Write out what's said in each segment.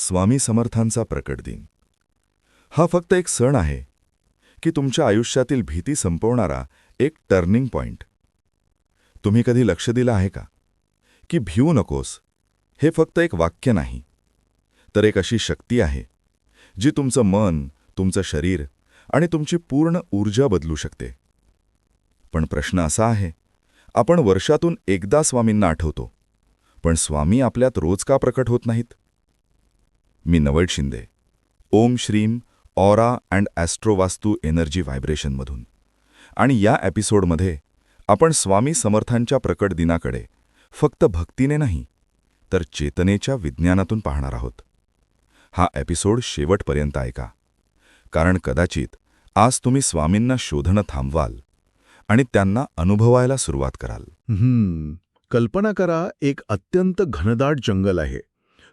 स्वामी समर्थांचा प्रकट दिन हा फक्त एक सण आहे की तुमच्या आयुष्यातील भीती संपवणारा एक टर्निंग पॉइंट? तुम्ही कधी लक्ष दिलं आहे का की भिवू नकोस हे फक्त एक वाक्य नाही, तर एक अशी शक्ती आहे जी तुमचं मन, तुमचं शरीर आणि तुमची पूर्ण ऊर्जा बदलू शकते. पण प्रश्न असा आहे, आपण वर्षातून एकदा स्वामींना आठवतो, पण स्वामी आपल्यात रोज का प्रकट होत नाहीत? मी नवल शिंदे, ओम श्रीम ऑरा अँड ॲस्ट्रोवास्तू एनर्जी व्हायब्रेशनमधून, आणि या एपिसोडमध्ये आपण स्वामी समर्थांच्या प्रकट दिनाकडे फक्त भक्तीने नाही तर चेतनेच्या विज्ञानातून पाहणार आहोत. हा एपिसोड शेवटपर्यंत ऐका, कारण कदाचित आज तुम्ही स्वामींना शोधणं थांबवाल आणि त्यांना अनुभवायला सुरुवात कराल. कल्पना करा, एक अत्यंत घनदाट जंगल आहे.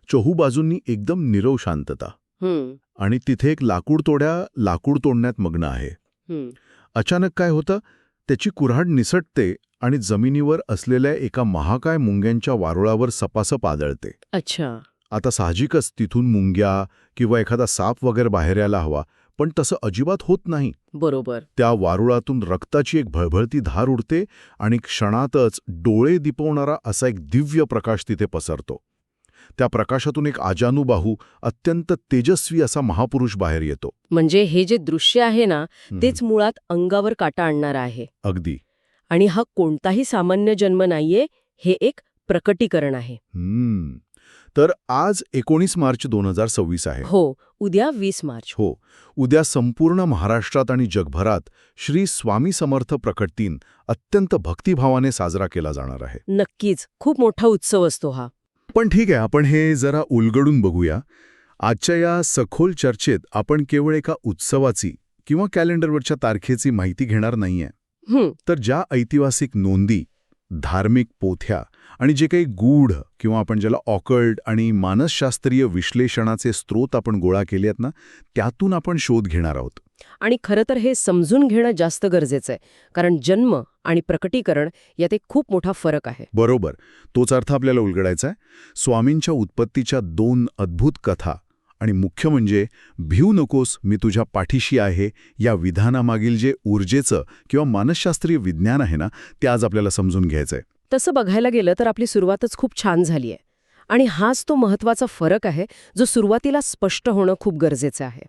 चोहूबाजूंनी एकदम नीरव शांतता, आणि तिथे एक लाकूड तोडण्यात मग्न आहे. अचानक काय होतं, त्याची कुऱ्हाड निसटते आणि जमिनीवर असलेल्या एका महाकाय मुंग्यांच्या वारुळावर सपासप आदळते. अच्छा. आता साहजिकच तिथून मुंग्या किंवा एखादा साप वगैरे बाहेर यायला हवा, पण तसं अजिबात होत नाही. बरोबर. त्या वारुळातून रक्ताची एक भळभळती धार उडते आणि क्षणातच डोळे दिपवणारा असा एक दिव्य प्रकाश तिथे पसरतो. त्या प्रकाशातून एक आजानुबाहू, अत्यंत तेजस्वी असा महापुरुष बाहेर येतो. म्हणजे हे जे दृश्य आहे ना, तेच मुळात अंगावर काटा आणणारं आहे. अगदी. आणि हा कोणताही सामान्य जन्म नाहीये, हे एक प्रकटीकरण आहे. तर आज 19 मार्च 2026 आहे. हो, उद्या 20 मार्च. हो, उद्या संपूर्ण महाराष्ट्रात आणि जगभरात श्री स्वामी समर्थ प्रकट दिन अत्यंत भक्तिभावाने साजरा केला जाणार आहे. नक्कीच, खूप मोठा उत्सव असतो हा. पण ठीक आहे, आपण हे जरा उलगडून बघूया. आजच्या या सखोल चर्चेत आपण केवळ एका उत्सवाची किंवा कॅलेंडरवरच्या तारखेची माहिती घेणार नाहीये, तर ज्या ऐतिहासिक नोंदी, धार्मिक पोथ्या आणि जे काही गूढ किंवा आपण ज्याला ऑकल्ट आणि मानसशास्त्रीय विश्लेषणाचे स्रोत आपण गोळा केले आहेत ना, त्यातून आपण शोध घेणार आहोत. आणि खरं तर हे समजून घेणं जास्त गरजेचं आहे, कारण जन्म आणि प्रकटीकरण यात एक खूप मोठा फरक आहे. बरोबर, तोच अर्थ आपल्याला उलगडायचा आहे. स्वामींच्या उत्पत्तीच्या 2 अद्भुत कथा आणि मुख्य म्हणजे भिवू नकोस, मी तुझ्या पाठीशी आहे या विधानामागील जे ऊर्जेचं किंवा मानसशास्त्रीय विज्ञान आहे ना, ते आज आपल्याला समजून घ्यायचंय. तसं बघायला गेलं तर आपली सुरुवातच खूप छान झाली आहे, आणि हाच तो महत्वाचा फरक आहे जो सुरुवातीला स्पष्ट होणं खूप गरजेचं आहे.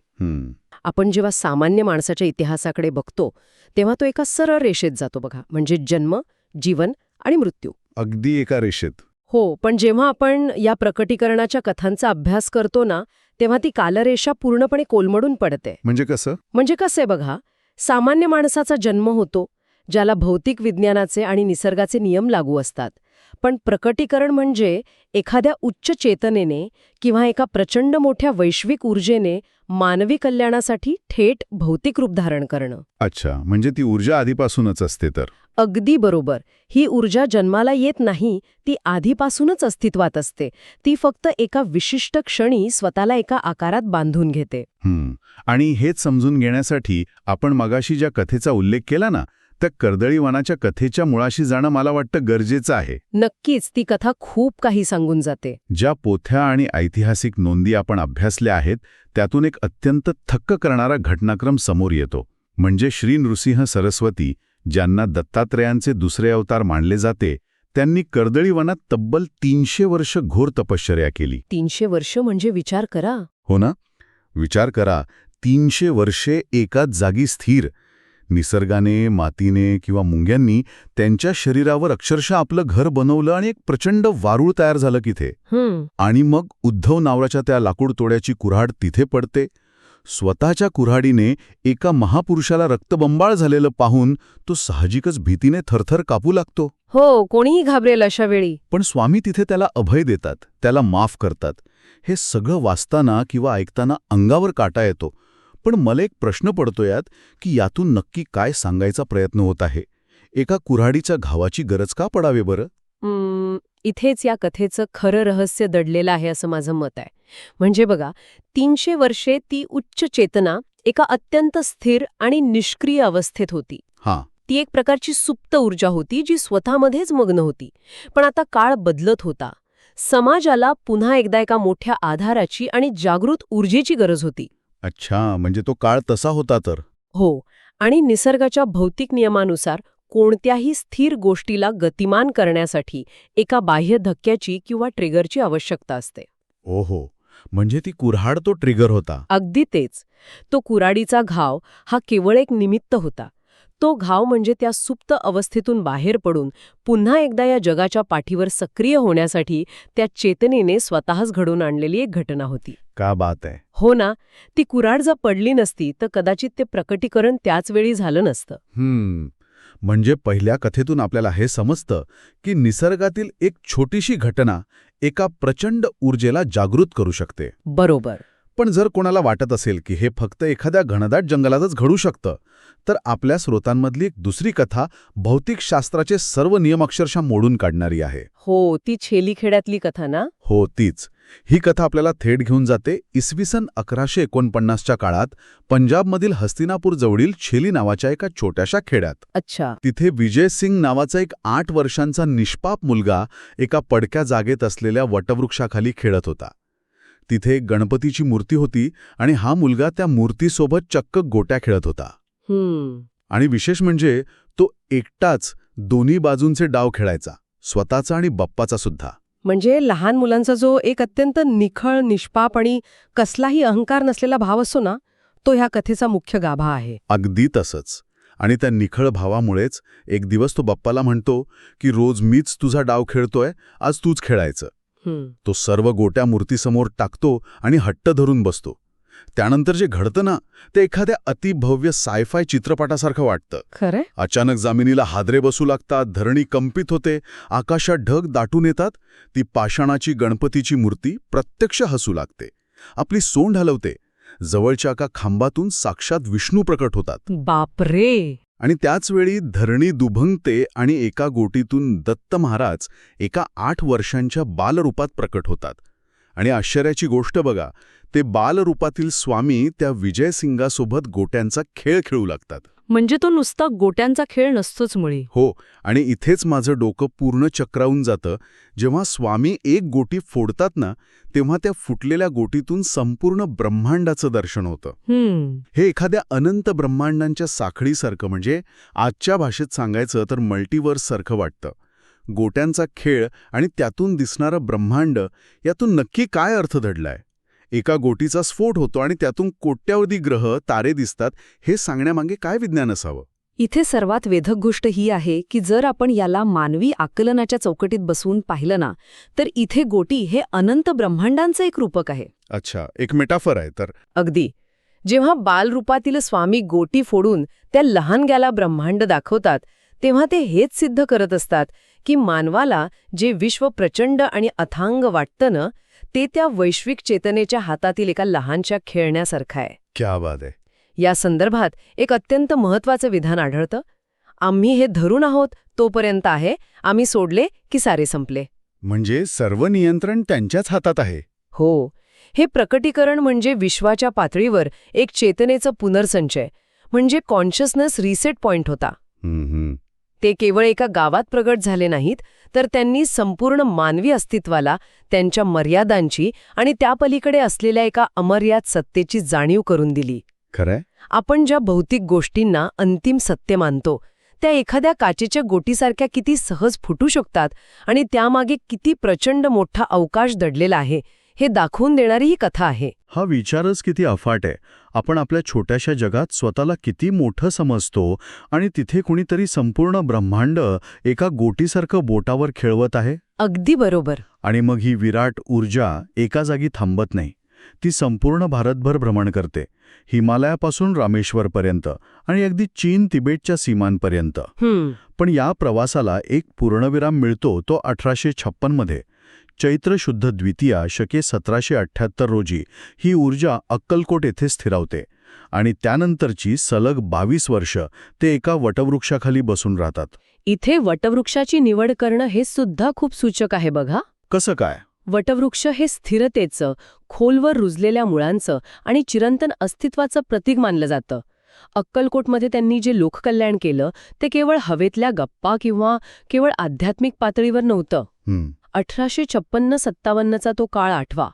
आपण जेव्हा सामान्य माणसाच्या इतिहासाकडे बघतो तेव्हा तो एका सरळ रेषेत जातो बघा, म्हणजे जन्म, जीवन आणि मृत्यू. अगदी एका रेषेत. हो, पण जेव्हा आपण या प्रकटीकरणाच्या कथांचा अभ्यास करतो ना, तेव्हा ती कालरेषा पूर्णपणे कोलमडून पडते. म्हणजे कसं? म्हणजे कसं आहे बघा, सामान्य माणसाचा जन्म होतो, ज्याला भौतिक विज्ञानाचे आणि निसर्गाचे नियम लागू असतात. पण प्रकटीकरण म्हणजे एखाद्या उच्च चेतनेने किंवा एका प्रचंड मोठ्या वैश्विक ऊर्जेने मानवी कल्याणासाठी थेट भौतिक रूप धारण करणं. अच्छा, म्हणजे ती ऊर्जा आधीपासूनच असते तर? अगदी बरोबर. ही ऊर्जा जन्माला येत नाही, ती आधीपासूनच अस्तित्वात असते. ती फक्त एका विशिष्ट क्षणी स्वतःला एका आकारात बांधून घेते. आणि हेच समजून घेण्यासाठी आपण मगाशी ज्या कथेचा उल्लेख केला ना, त्या कर्दळीवनाच्या कथेच्या मुळाशी जाणं मला वाटतं गरजेचं आहे. नक्कीच, ती कथा खूप काही सांगून जाते. ज्या पोथ्या आणि ऐतिहासिक नोंदी आपण अभ्यासल्या आहेत त्यातून एक अत्यंत थक्क करणारा घटनाक्रम समोर येतो. म्हणजे श्री नृसिंह सरस्वती, ज्यांना दत्तात्रेयांचे दुसरे अवतार मानले जाते, त्यांनी कर्दळीवनात तब्बल 300 वर्ष घोर तपश्चर्या केली. 300 वर्ष म्हणजे विचार करा. हो ना, विचार करा, 300 वर्षे एकाच जागी स्थिर. निसर्गाने, मातीने किंवा मुंग्यांनी त्यांच्या शरीरावर अक्षरशः आपलं घर बनवलं आणि एक प्रचंड वारूळ तयार झालं तिथे. आणि मग उद्धव नावाच्या त्या लाकूड तोड्याची कुऱ्हाड तिथे पडते. स्वतःच्या कुऱ्हाडीने एका महापुरुषाला रक्तबंबाळ झालेलं पाहून तो साहजिकच भीतीने थरथर कापू लागतो. हो, कोणीही घाबरेल अशा वेळी. पण स्वामी तिथे त्याला अभय देतात, त्याला माफ करतात. हे सगळं वाचताना किंवा ऐकताना अंगावर काटा येतो. पण मला एक प्रश्न पडतो यात की यातून नक्की काय सांगायचा प्रयत्न होत आहे? एका कुऱ्हाडीच्या घावाची गरज का पडावे बरं? इथेच या कथेचं खरं रहस्य दडलेलं आहे असं माझं मत आहे. म्हणजे बघा, 300 वर्षे ती उच्च चेतना एका अत्यंत स्थिर आणि निष्क्रिय अवस्थेत होती. ती एक प्रकारची सुप्त ऊर्जा होती जी स्वतःमध्येच मग्न होती. पण आता काळ बदलत होता. समाजाला पुन्हा एकदा एका मोठ्या आधाराची आणि जागृत ऊर्जेची गरज होती. अच्छा, म्हणजे तो काळ तसा होता तर. हो, आणि निसर्गाच्या भौतिक नियमानुसार कोणत्याही स्थिर गोष्टीला गतिमान करण्यासाठी एका बाह्य धक्क्याची किंवा ट्रिगरची आवश्यकता असते. ओहो, म्हणजे ती कुऱ्हाड तो ट्रिगर होता. अगदी तेच. तो कुऱ्हाडीचा घाव हा केवळ एक निमित्त होता. तो घाव म्हणजे त्या सुप्त अवस्थेतून बाहेर पडून पुन्हा एकदा या जगाच्या पाठीवर सक्रिय होण्यासाठी त्या चेतनेने स्वतःच घडवून आणलेली एक घटना होती. का बात आहे. हो ना, ती कुऱ्हाड जर पडली नसती तर कदाचित ते प्रकटीकरण त्याच वेळी झालं नसतं. म्हणजे पहिल्या कथेतून आपल्याला हे समजतं की निसर्गातील एक छोटीशी घटना एका प्रचंड ऊर्जेला जागृत करू शकते. बरोबर. पण जर कोणाला वाटत असेल की हे फक्त एखाद्या घनदाट जंगलातच घडू शकतं, तर आपल्या स्रोतांमधली एक दुसरी कथा भौतिकशास्त्राचे सर्व नियम अक्षरशः मोडून काढणारी आहे. हो, ती छेलीखेड्यातली कथा ना? हो, तीच. ही कथा आपल्याला थेट घेऊन जाते इसवी सन 1149च्या काळात पंजाबमधील हस्तिनापूर जवळील छेली नावाच्या एका छोट्याशा खेड्यात. अच्छा. तिथे विजय सिंग नावाचा एक 8 वर्षांचा निष्पाप मुलगा एका पडक्या जागेत असलेल्या वटवृक्षाखाली खेळत होता. तिथे एक गणपतीची मूर्ती होती आणि हा मुलगा त्या मूर्तीसोबत चक्क गोट्या खेळत होता. आणि विशेष म्हणजे तो एकटाच दोन्ही बाजूंचे डाव खेळायचा, स्वतःचा आणि बाप्पाचा सुद्धा. म्हणजे लहान मुलांचा जो एक अत्यंत निखळ, निष्पाप आणि कसलाही अहंकार नसलेला भाव असतो ना, तो ह्या कथेचा मुख्य गाभा आहे. अगदी तसंच. आणि त्या निखळ भावामुळेच एक दिवस तो बाप्पाला म्हणतो की रोज मीच तुझा डाव खेळतोय, आज तूच खेळायचं. तो सर्व गोट्या मूर्तीसमोर टाकतो आणि हट्ट धरून बसतो. त्यानंतर जे घडतं ना, ते एखाद्या अतिभव्य सायफाय चित्रपटासारखं वाटतं. खरंय? अचानक जमिनीला हादरे बसू लागतात, धरणी कंपित होते, आकाशात ढग दाटून येतात. ती पाषाणाची गणपतीची मूर्ती प्रत्यक्ष हसू लागते, आपली सोंड हलवते. जवळच्या एका खांबातून साक्षात विष्णू प्रकट होतात. बापरे. आणि त्याचवेळी धरणी दुभंगते आणि एका गोटीतून दत्त महाराज एका 8 वर्षांच्या बालरूपात प्रकट होतात. आणि आश्चर्याची गोष्ट बघा, ते बालरूपातील स्वामी त्या विजयसिंगासोबत गोट्यांचा खेळ खेळू लागतात. म्हणजे तो नुसता गोट्यांचा खेळ नसतोच मुळी. हो, आणि इथेच माझं डोकं पूर्ण चक्रावून जातं. जेव्हा स्वामी एक गोटी फोडतात ना, तेव्हा त्या फुटलेल्या गोटीतून संपूर्ण ब्रह्मांडाचं दर्शन होतं. हे एखाद्या अनंत ब्रह्मांडांच्या साखळीसारखं, म्हणजे आजच्या भाषेत सांगायचं तर मल्टिवर्ससारखं वाटतं. गोट्यांचा खेळ आणि त्यातून दिसणारं ब्रह्मांड, यातून नक्की काय अर्थ दडलाय? एका गोटीचा स्फोट होतो आणि त्यातून कोट्यावधी ग्रह, तारे दिसतात, हे सांगण्यामागे काय विज्ञान असावं? इथे सर्वात वेधक गोष्ट ही आहे की जर आपण याला मानवी आकलनाच्या चौकटीत बसवून पाहिलं ना, तर इथे गोटी हे अनंत ब्रह्मांडांचं एक रूपक आहे. अच्छा, एक मेटाफर आहे तर. अगदी. जेव्हा बालरूपातील स्वामी गोटी फोडून त्या लहानग्याला ब्रह्मांड दाखवतात, तेव्हा ते हेच सिद्ध करत असतात की मानवाला जे विश्व प्रचंड आणि अथांग वाटतं ना, ते त्या वैश्विक चेतनेच्या हातातील एका लहानशा खेळण्यासारखं आहे. क्या बात आहे. या संदर्भात एक अत्यंत महत्वाचं विधान आढळतं. आम्ही हे धरून आहोत तोपर्यंत आहे, आम्ही सोडले की सारे संपले. म्हणजे सर्व नियंत्रण त्यांच्याच हातात आहे. हो, हे प्रकटीकरण म्हणजे विश्वाच्या पातळीवर एक चेतनेचं पुनर्संचय, म्हणजे कॉन्शियसनेस रिसेट पॉइंट होता. ते केवळ एका गावात प्रगट झाले नाहीत, तर त्यांनी संपूर्ण मानवी अस्तित्वाला त्यांच्या मर्यादांची आणि त्यापलीकडे असलेल्या एका अमर्याद सत्तेची जाणीव करून दिली. खरंय. आपण ज्या भौतिक गोष्टींना अंतिम सत्य मानतो, त्या एखाद्या काचेच्या गोटीसारख्या किती सहज फुटू शकतात आणि त्यामागे किती प्रचंड मोठा अवकाश दडलेला आहे, हे दाखवून देणारी ही कथा आहे. हा विचारच किती अफाट आहे. आपण आपल्या छोट्याशा जगात स्वतःला किती मोठं समजतो आणि तिथे कुणीतरी संपूर्ण ब्रह्मांड एका गोटीसारखं बोटावर खेळवत आहे. अगदी बरोबर. आणि मग ही विराट ऊर्जा एका जागी थांबत नाही. ती संपूर्ण भारतभर भ्रमण करते, हिमालयापासून रामेश्वरपर्यंत आणि अगदी चीन तिबेटच्या सीमांपर्यंत. पण या प्रवासाला एक पूर्णविराम मिळतो, तो 1856 मध्ये. चैत्र शुद्ध द्वितीया शके 1778 रोजी ही ऊर्जा अक्कलकोट येथे स्थिरावते आणि त्यानंतरची सलग 22 वर्ष ते एका वटवृक्षाखाली बसून राहतात. इथे वटवृक्षाची निवड करणं हे सुद्धा खूप सूचक आहे बघा. कसं काय? वटवृक्ष हे स्थिरतेचं, खोलवर रुजलेल्या मुळांचं आणि चिरंतन अस्तित्वाचं प्रतीक मानलं जातं. अक्कलकोटमध्ये त्यांनी जे लोककल्याण केलं ते केवळ हवेतल्या गप्पा किंवा केवळ आध्यात्मिक पातळीवर नव्हतं. 1856-57चा तो काळ आठवा.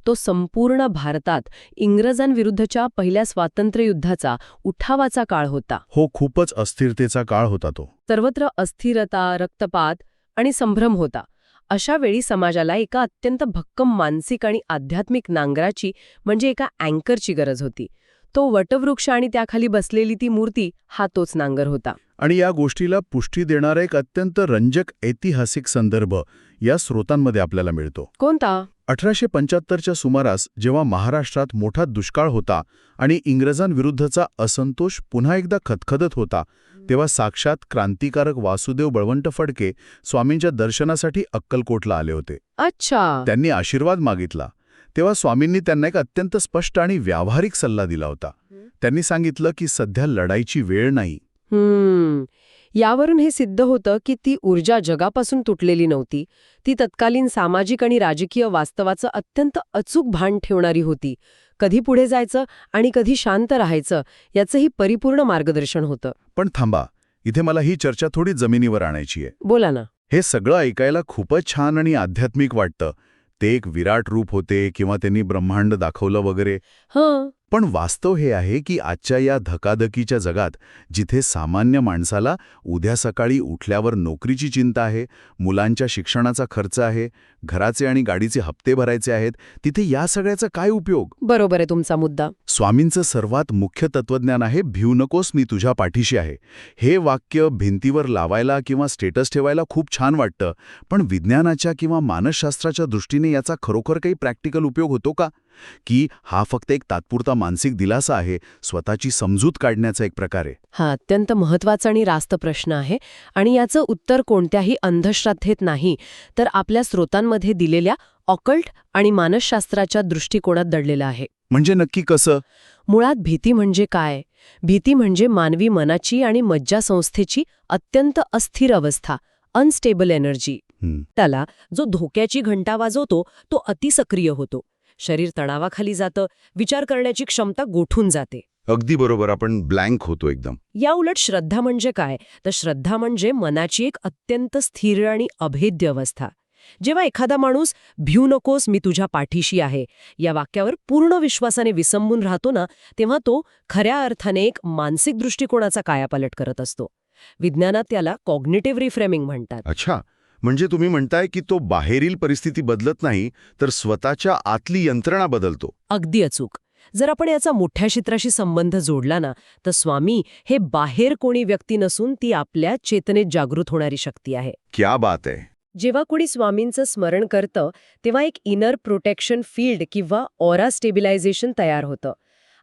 तो संपूर्ण भारतात इंग्रजांविरुद्धच्या पहिल्या स्वातंत्र्ययुद्धाचा उठावाचा काळ होता. हो, खूपच अस्थिरतेचा काळ होता तो. सर्वत्र अस्थिरता, रक्तपात आणि संभ्रम होता. अशा वेळी समाजाला एका अत्यंत भक्कम मानसिक आणि आध्यात्मिक नांगराची म्हणजे एका अँकरची गरज होती. तो वटवृक्ष आणि त्याखाली बसलेली ती मूर्ती हा तोच नांगर होता. आणि या गोष्टीला पुष्टी देणारा एक अत्यंत रंजक ऐतिहासिक संदर्भ या स्रोतांमध्ये आपल्याला मिळतो. कोणता? 1875च्या सुमारास जेव्हा महाराष्ट्रात मोठा दुष्काळ होता आणि इंग्रजांविरुद्धचा असंतोष पुन्हा एकदा खदखदत होता, तेव्हा साक्षात क्रांतिकारक वासुदेव बळवंत फडके स्वामींच्या दर्शनासाठी अक्कलकोटला आले होते. अच्छा. त्यांनी आशीर्वाद मागितला. तेव्हा स्वामींनी त्यांना एक अत्यंत स्पष्ट आणि व्यावहारिक सल्ला दिला होता. त्यांनी सांगितलं की सध्या लढाईची वेळ नाही. यावरून हे सिद्ध होतं की ती ऊर्जा जगापासून तुटलेली नव्हती. ती तत्कालीन सामाजिक आणि राजकीय वास्तवाचं अत्यंत अचूक भान ठेवणारी होती. कधी पुढे जायचं आणि कधी शांत राहायचं याचंही परिपूर्ण मार्गदर्शन होतं. पण थांबा, इथे मला ही चर्चा थोडी जमिनीवर आणायची आहे. बोला ना. हे सगळं ऐकायला खूपच छान आणि आध्यात्मिक वाटतं. ते एक विराट रूप होते किंवा त्यांनी ब्रह्मांड दाखवलं वगैरे. हं. पण वास्तव हे आहे की आजच्या या धकाधकीच्या जगात जिथे सामान्य माणसाला उद्या सकाळी उठल्यावर नोकरीची चिंता आहे, मुलांच्या शिक्षणाचा खर्च आहे, घराचे आणि गाडीचे हप्ते भरायचे आहेत, तिथे या सगळ्याचा काय उपयोग? बरोबर आहे तुमचा मुद्दा. स्वामींचं सर्वात मुख्य तत्वज्ञान आहे, भिवू नकोस, मी तुझ्या पाठीशी आहे. हे वाक्य भिंतीवर लावायला किंवा स्टेटस ठेवायला खूप छान वाटतं, पण विज्ञानाच्या किंवा मानसशास्त्राच्या दृष्टीने याचा खरोखर काही प्रॅक्टिकल उपयोग होतो का? की हा फक्त एक तात्पुरता मानसिक दिलासा आहे, स्वतःची समजूत काढण्याचा एक प्रकार आहे? हा अत्यंत महत्वाचा आणि रास्त प्रश्न आहे आणि याचं उत्तर कोणत्याही अंधश्रद्धेत नाही, तर आपल्या स्रोतांमध्ये दिलेल्या ऑकल्ट आणि मानसशास्त्राच्या दृष्टिकोनात दडलेलं आहे. म्हणजे नक्की कसं? मुळात भीती म्हणजे काय? भीती म्हणजे मानवी मनाची आणि मज्जासंस्थेची अत्यंत अस्थिर अवस्था, अनस्टेबल एनर्जी. त्याला जो धोक्याची घंटा वाजवतो तो अतिसक्रिय होतो. शरीर तणावाखाली जातं, विचार करण्याची क्षमता गोठून जाते. अगदी बरोबर, आपण ब्लँक होतो एकदम. या उलट श्रद्धा म्हणजे काय? तर श्रद्धा म्हणजे मनाची एक अत्यंत स्थिर आणि अभेद्य अवस्था. जेव्हा एखादा माणूस भिवू नकोस, मी तुझ्या पाठीशी आहे या वाक्यावर पूर्ण विश्वासाने विसंबून राहतो ना, तेव्हा तो खऱ्या अर्थाने एक मानसिक दृष्टिकोनाचा कायापालट करत असतो. विज्ञानात त्याला कॉग्निटिव्ह रिफ्रेमिंग म्हणतात. अच्छा, म्हणजे तुम्ही म्हणताय की तो बाहेरील परिस्थिती बदलत नाही, तर स्वतःच्या आतली यंत्रणा बदलतो. अगदी अचूक. जर आपण याचा मोठ्या क्षेत्राशी संबंध जोडला ना, तर स्वामी हे बाहेर कोणी व्यक्ती नसून ती आपल्या चेतनेत जागृत होणारी शक्ती आहे. क्या बात आहे. जेव्हा कोणी स्वामींचं स्मरण करतं तेव्हा एक इनर प्रोटेक्शन फील्ड किंवा ऑरा स्टेबिलायझेशन तयार होतं.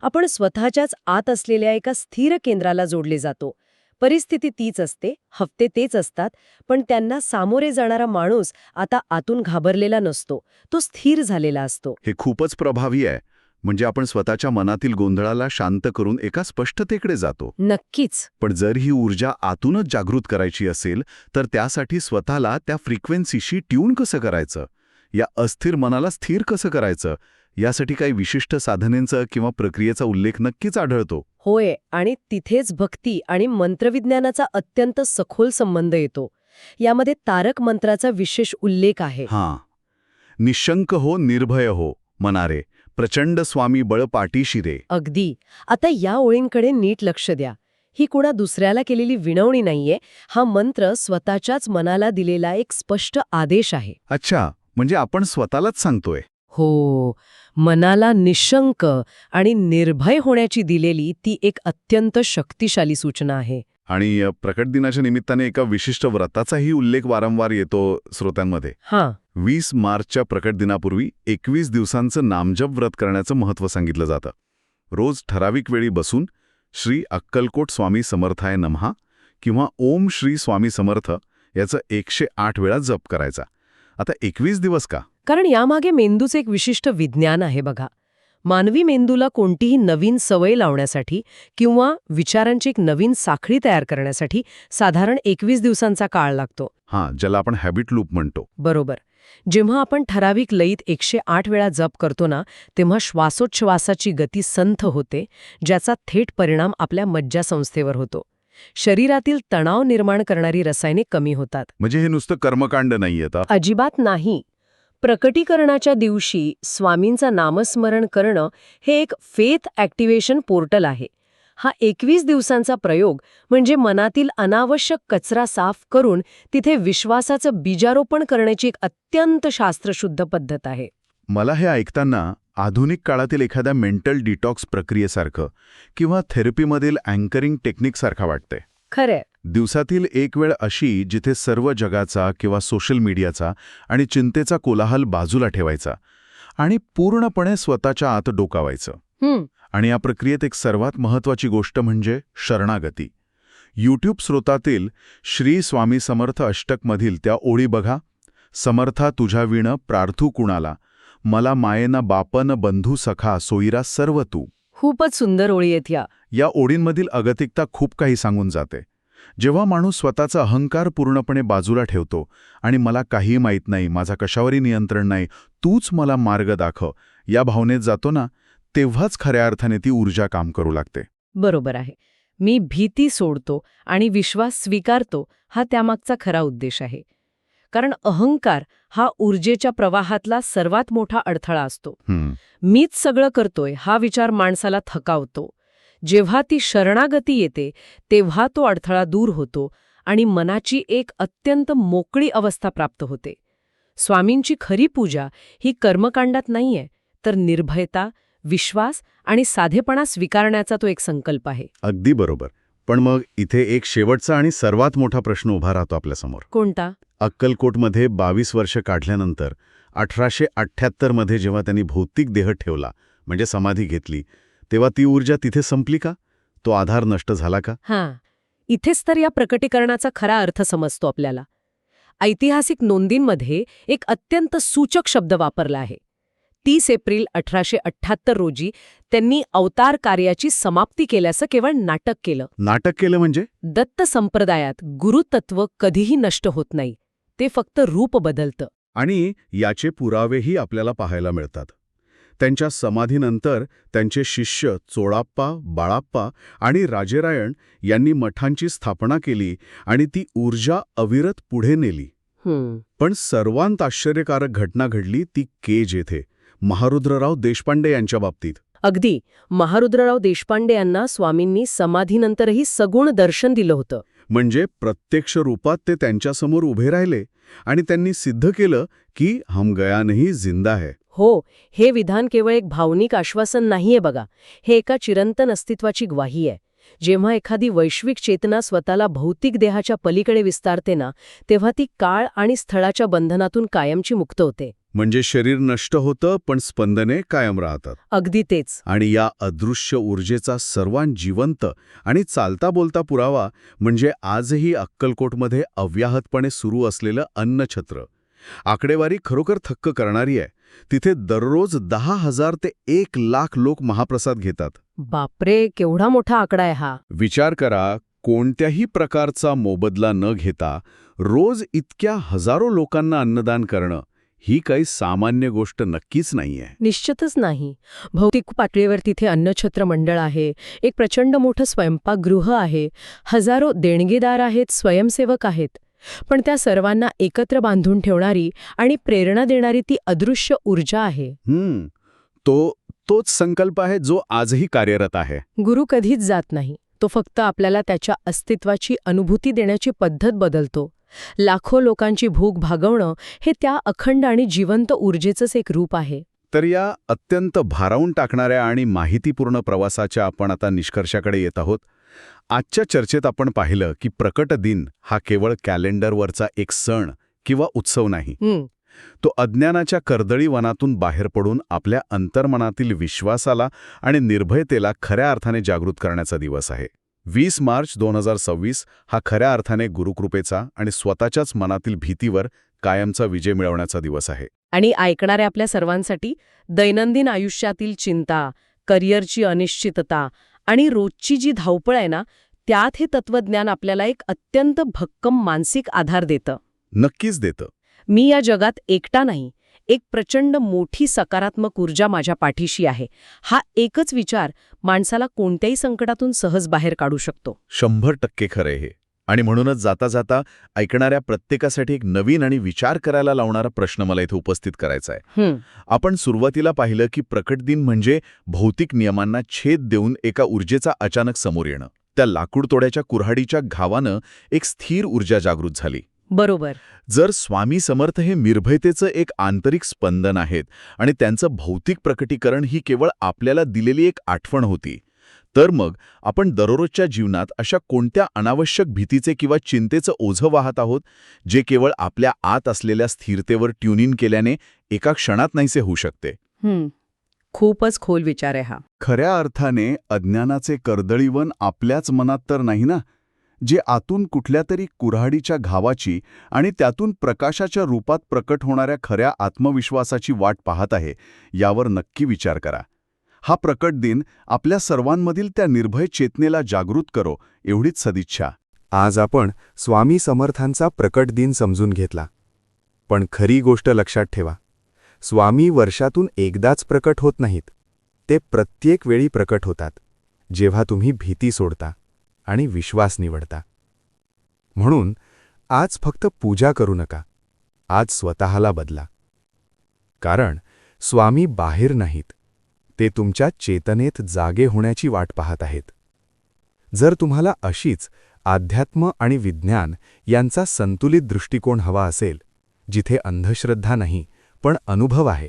आपण स्वतःच्याच आत असलेल्या एका स्थिर केंद्राला जोडले जातो. परिस्थिती तीच असते, हफ्ते तेच असतात, पण त्यांना सामोरे जाणारा माणूस आता आतून घाबरलेला नसतो, तो स्थिर झालेला असतो. हे खूपच प्रभावी आहे. म्हणजे आपण स्वतःच्या मनातील गोंधळाला शांत करून एका स्पष्टतेकडे जातो. नक्कीच. पण जर ही ऊर्जा आतूनच जागृत करायची असेल, तर त्यासाठी स्वतःला त्या फ्रिक्वेन्सीशी ट्यून कसं करायचं? या अस्थिर मनाला स्थिर कसं करायचं? यासाठी काही विशिष्ट साधनेंचा किंवा प्रक्रियेचा उल्लेख नक्कीच आढळतो. होय, आणि तिथेच भक्ती आणि मंत्रविज्ञानाचा अत्यंत सखोल संबंध येतो. यामध्ये तारक मंत्राचा विशेष उल्लेख आहे. हां, निशंक हो, निर्भय हो, मनारे, प्रचंड स्वामी बळ पाठीशी रे. अगदी. आता या ओळींकडे नीट लक्ष द्या. ही कुणा दुसऱ्याला केलेली विनवणी नाहीये. हा मंत्र स्वतःच्याच मनाला दिलेला एक स्पष्ट आदेश आहे. अच्छा, म्हणजे आपण स्वतःलाच सांगतोय. हो, मनाला निशंक आणि निर्भय होण्याची दिलेली ती एक अत्यंत शक्तिशाली सूचना आहे. आणि प्रकट दिनाच्या निमित्ताने एका विशिष्ट व्रताचाही उल्लेख वारंवार येतो श्रोत्यांमध्ये. हां. 20 मार्चच्या प्रकट दिनापूर्वी 21 दिवसांचं नामजप व्रत करण्याचं महत्त्व सांगितलं जातं. रोज ठराविक वेळी बसून श्री अक्कलकोट स्वामी समर्थाय नमः किंवा ओम श्री स्वामी समर्थ याचं 108 वेळा जप करायचा. आता 21 दिवस का? कारण यामागे मेंदूचं एक विशिष्ट विज्ञान आहे बघा. मानवी मेंदूला कोणतीही नवीन सवय लावण्यासाठी किंवा विचारांची एक नवीन साखळी तयार करण्यासाठी साधारण 21 दिवसांचा काळ लागतो. हां, ज्याला आपण हॅबिट लूप म्हणतो. बरोबर. जेव्हा आपण ठराविक लयीत 108 वेळा जप करतो ना, तेव्हा श्वासोच्छवासाची गती संथ होते, ज्याचा थेट परिणाम आपल्या मज्जासंस्थेवर होतो. शरीरातील तणाव निर्माण करणारी रसायने कमी होतात. म्हणजे हे नुसतं कर्मकांड नाहीये आता. अजिबात नाही. प्रकटीकरणाच्या दिवशी स्वामींचं नामस्मरण करणं हे एक फेथ ॲक्टिव्हेशन पोर्टल आहे. हा 21 दिवसांचा प्रयोग म्हणजे मनातील अनावश्यक कचरा साफ करून तिथे विश्वासाचं बीजारोपण करण्याची एक अत्यंत शास्त्रशुद्ध पद्धत आहे. मला हे ऐकताना आधुनिक काळातील एखाद्या मेंटल डिटॉक्स प्रक्रियेसारखं किंवा थेरपीमधील अँकरिंग टेक्निकसारखं वाटतंय. खरंय. दिवसातील एक वेळ अशी जिथे सर्व जगाचा किंवा सोशल मीडियाचा आणि चिंतेचा कोलाहल बाजूला ठेवायचा आणि पूर्णपणे स्वतःच्या आत डोकावायचं. आणि या प्रक्रियेत एक सर्वात महत्त्वाची गोष्ट म्हणजे शरणागती. यूट्यूब स्रोतातील श्री स्वामी समर्थ अष्टकमधील त्या ओळी बघा. समर्था तुझ्या विण प्रार्थू कुणाला, मला मायेना बापन बंधू सखा सोयीरा सर्व तू. खूपच सुंदर ओळी आहेत या. या ओळींमधील अगतिकता खूप काही सांगून जाते. जेव्हा माणूस स्वतःचा अहंकार पूर्णपणे बाजूला ठेवतो आणि मला काही माहीत नाही, माझा कशावरही नियंत्रण नाही, तूच मला मार्ग दाखव, या भावनेत जातो ना, तेव्हाच खऱ्या अर्थाने ती ऊर्जा काम करू लागते. बरोबर आहे. मी भीती सोडतो आणि विश्वास स्वीकारतो हा त्यामागचा खरा उद्देश आहे. कारण अहंकार हा ऊर्जेच्या प्रवाहातला सर्वात मोठा अडथळा असतो. मीच सगळं करतोय हा विचार माणसाला थकावतो. जेव्हा ती शरणागती येते तेव्हा तो अडथळा दूर होतो आणि मनाची एक अत्यंत मोकळी अवस्था प्राप्त होते. स्वामींची खरी पूजा ही कर्मकांडात नाहीये, तर निर्भयता, विश्वास आणि साधेपणा स्वीकारण्याचा तो एक संकल्प आहे. अगदी बरोबर. पण मग इथे एक शेवटचा आणि सर्वात मोठा प्रश्न उभा राहतो आपल्यासमोर. कोणता? अक्कलकोटमध्ये 22 वर्ष काढल्यानंतर 1878 मध्ये जेव्हा त्यांनी भौतिक देह ठेवला, म्हणजे समाधी घेतली, तेव्हा ती ऊर्जा तिथे संपली का? तो आधार नष्ट झाला का? हां, इथेच तर या प्रकटीकरणाचा खरा अर्थ समजतो आपल्याला. ऐतिहासिक नोंदींमध्ये एक अत्यंत सूचक शब्द वापरला आहे. 30 एप्रिल 1878 रोजी त्यांनी अवतार कार्याची समाप्ती केल्याचं केवळ नाटक केलं. नाटक केलं म्हणजे? दत्त संप्रदायात गुरुतत्व कधीही नष्ट होत नाही, ते फक्त रूप बदलतं. आणि याचे पुरावेही आपल्याला पाहायला मिळतात. त्यांच्या समाधीनंतर त्यांचे शिष्य चोळाप्पा, बाळाप्पा आणि राजेरायण यांनी मठांची स्थापना केली आणि ती ऊर्जा अविरत पुढे नेली. पण सर्वांत आश्चर्यकारक घटना घडली ती केज येथे, महारुद्रराव देशपांडे यांच्या बाबतीत. अगदी. महारुद्रराव देशपांडे यांना स्वामींनी समाधीनंतरही सगुण दर्शन दिलं होतं. म्हणजे प्रत्यक्ष रूपात ते त्यांच्यासमोर उभे राहिले आणि त्यांनी सिद्ध केलं की हम गया नहीं जिंदा है. हो, हे विधान केवळ एक भावनिक आश्वासन नाहीये बघा, हे एका चिरंतन अस्तित्वाची ग्वाही आहे. जेव्हा एखादी वैश्विक चेतना स्वतःला भौतिक देहाच्या पलीकडे विस्तारते ना, तेव्हा ती काळ आणि स्थळाच्या बंधनातून कायमची मुक्त होते. म्हणजे शरीर नष्ट होतं पण स्पंदने कायम राहतात. अगदी तेच. आणि या अदृश्य ऊर्जेचा सर्वांत जिवंत आणि चालता बोलता पुरावा म्हणजे आजही अक्कलकोटमध्ये अव्याहतपणे सुरू असलेलं अन्नछत्र. आकडेवारी खरोखर थक्क करणारी आहे. तिथे दररोज 10,000 ते 1,00,000 लोक महाप्रसाद घेतात. बापरे, केवढा मोठा आकडा आहे हा. विचार करा, कोणत्याही प्रकारचा मोबदला न घेता रोज इतक्या हजारो लोकांना अन्नदान करणं ही काही सामान्य गोष्ट नक्कीच नाहीये. निश्चितच नाही. भौतिक पातळीवर तिथे अन्नछत्र मंडळ आहे, एक प्रचंड मोठं स्वयंपाकगृह आहे, हजारो देणगीदार आहेत, स्वयंसेवक आहेत. पण त्या सर्वांना एकत्र बांधून ठेवणारी आणि प्रेरणा देणारी ती अदृश्य ऊर्जा आहे. तोच संकल्प आहे जो आजही कार्यरत आहे. गुरु कधीच जात नाही. तो फक्त आपल्याला त्याच्या अस्तित्वाची अनुभूती देण्याची पद्धत बदलतो. लाखो लोकांची भूक भागवणं हे त्या अखंड आणि जिवंत ऊर्जेचंच एक रूप आहे. तर या अत्यंत भारावून टाकणाऱ्या आणि माहितीपूर्ण प्रवासाच्या आपण आता निष्कर्षाकडे येत आहोत. आजच्या चर्चेत आपण पाहिलं की प्रकट दिन हा केवळ कॅलेंडरवरचा एक सण किंवा उत्सव नाही. तो अज्ञानाच्या कर्दळी वनातून बाहेर पडून आपल्या अंतर्मनातील विश्वासाला आणि निर्भयतेला खऱ्या अर्थाने जागृत करण्याचा दिवस आहे. 20 मार्च 2026 हा खऱ्या अर्थाने गुरुकृपेचा आणि स्वतःच्याच मनातील भीतीवर कायमचा विजय मिळवण्याचा दिवस आहे. आणि ऐकणाऱ्या आपल्या सर्वांसाठी दैनंदिन आयुष्यातील चिंता, करिअरची अनिश्चितता आणि रोजची जी धावपळ आहे ना, त्यात हे तत्वज्ञान आपल्याला एक अत्यंत भक्कम मानसिक आधार देतं. नक्कीच देतं. मी या जगात एकटा नाही, एक प्रचंड मोठी सकारात्मक ऊर्जा माझ्या पाठीशी आहे, हा एकच विचार माणसाला कोणत्याही संकटातून सहज बाहेर काढू शकतो. 100% खरंय हे. आणि म्हणूनच जाता जाता ऐकणाऱ्या प्रत्येकासाठी एक नवीन आणि विचार करायला लावणारा प्रश्न मला इथे उपस्थित करायचा आहे. आपण सुरुवातीला पाहिलं की प्रकट दिन म्हणजे भौतिक नियमांना छेद देऊन एका ऊर्जेचा अचानक समोर येणं. त्या लाकूड तोड्याच्या कुऱ्हाडीच्या घावानं एक स्थिर ऊर्जा जागृत झाली. बरोबर. जर स्वामी समर्थ हे निर्भयतेचं एक आंतरिक स्पंदन आहेत आणि त्यांचं भौतिक प्रकटीकरण ही केवळ आपल्याला दिलेली एक आठवण होती, तर मग आपण दररोजच्या जीवनात अशा कोणत्या अनावश्यक भीतीचे किंवा चिंतेचं ओझं वाहत आहोत, जे केवळ आपल्या आत असलेल्या स्थिरतेवर ट्यून इन केल्याने एका क्षणात नाहीसे होऊ शकते. खूपच खोल विचार आहे हा. खऱ्या अर्थाने अज्ञानाचे कर्दळीवन आपल्याच मनात तर नाही ना, जे आतून कुठल्या तरी कुऱ्हाडीच्या घावाची आणि त्यातून प्रकाशाच्या रूपात प्रकट होणाऱ्या खऱ्या आत्मविश्वासाची वाट पाहत आहे, यावर नक्की विचार करा. हा प्रकट दिन आपल्या सर्वांमधील त्या निर्भय चेतनेला जागृत करो, एवढीच सदिच्छा. आज आपण स्वामी समर्थांचा प्रकट दिन समजून घेतला. पण खरी गोष्ट लक्षात ठेवा, स्वामी वर्षातून एकदाच प्रकट होत नाहीत. ते प्रत्येक वेळी प्रकट होतात, जेव्हा तुम्ही भीती सोडता आणि विश्वास निवडता. म्हणून आज फक्त पूजा करू नका, आज स्वतःला बदला. कारण स्वामी बाहेर नाहीत, ते तुमच्या चेतनेत जागे होण्याची वाट पाहत आहेत. जर तुम्हाला अशीच अध्यात्म आणि विज्ञान यांचा संतुलित दृष्टिकोन हवा असेल, जिथे अंधश्रद्धा नाही पण अनुभव आहे,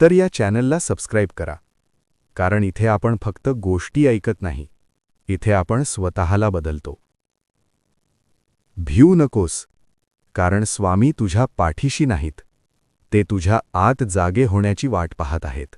तर या चॅनलला सबस्क्राईब करा. कारण इथे आपण फक्त गोष्टी ऐकत नाही, इथे आपण स्वतःला बदलतो. भिऊ नकोस, कारण स्वामी तुझ्या पाठीशी नाहीत, ते तुझ्या आत जागे होण्याची वाट पाहत आहेत.